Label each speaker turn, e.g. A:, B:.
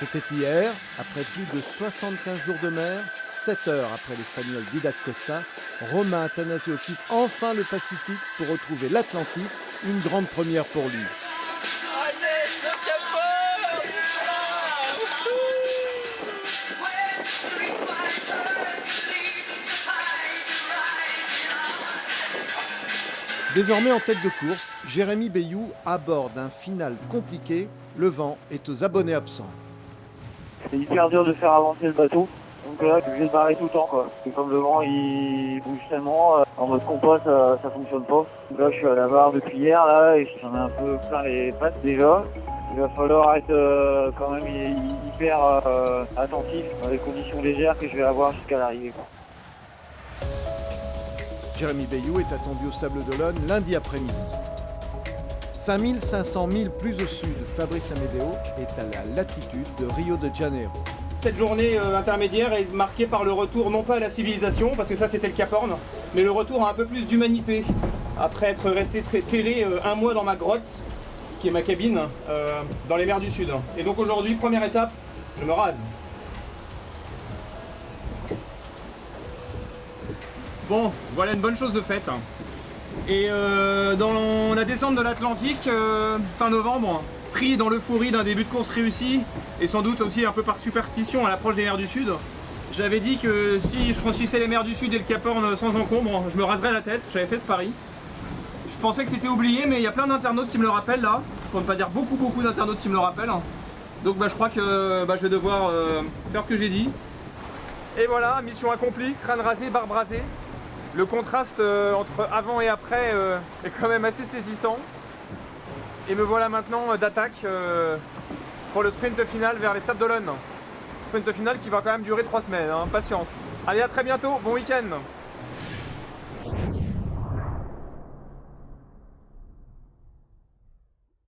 A: C'était hier, après plus de 75 jours de mer, 7 heures après l'Espagnol Didac Costa, Romain Attanasio quitte enfin le Pacifique pour retrouver l'Atlantique, une grande première pour lui. Désormais en tête de course, Jérémy Bayou aborde un final compliqué, le vent est aux abonnés absents.
B: C'est hyper dur de faire avancer le bateau. Donc là, je suis obligé de barrer tout le temps, quoi. Et comme le vent, il bouge tellement, en mode compas, ça fonctionne pas. Donc là, je suis à la barre depuis hier, là, et j'en ai un peu plein les pattes déjà. Il va falloir être quand même hyper attentif dans les conditions légères que je vais avoir jusqu'à l'arrivée, quoi.
A: Jérémy Bayou est attendu au Sable d'Olonne lundi après-midi. 5500 milles plus au sud, Fabrice Amedeo est à la latitude de Rio de Janeiro.
C: Cette journée intermédiaire est marquée par le retour non pas à la civilisation, parce que ça c'était le Cap Horn, mais le retour à un peu plus d'humanité. Après être resté très terré un mois dans ma grotte, qui est ma cabine, dans les mers du Sud. Et donc aujourd'hui, première étape, je me rase. Bon, voilà une bonne chose de faite. Et dans la descente de l'Atlantique, fin novembre, pris dans l'euphorie d'un début de course réussi, et sans doute aussi un peu par superstition à l'approche des mers du Sud, j'avais dit que si je franchissais les mers du Sud et le Cap Horn sans encombre, je me raserais la tête, j'avais fait ce pari. Je pensais que c'était oublié, mais il y a plein d'internautes qui me le rappellent là, pour ne pas dire beaucoup d'internautes qui me le rappellent. Donc je crois que je vais devoir faire ce que j'ai dit. Et voilà, mission accomplie, crâne rasé, barbe rasée. Le contraste entre avant et après est quand même assez saisissant. Et me voilà maintenant d'attaque pour le sprint final vers les Sables d'Olonne. Sprint final qui va quand même durer 3 semaines, hein, patience. Allez, à très bientôt, bon week-end.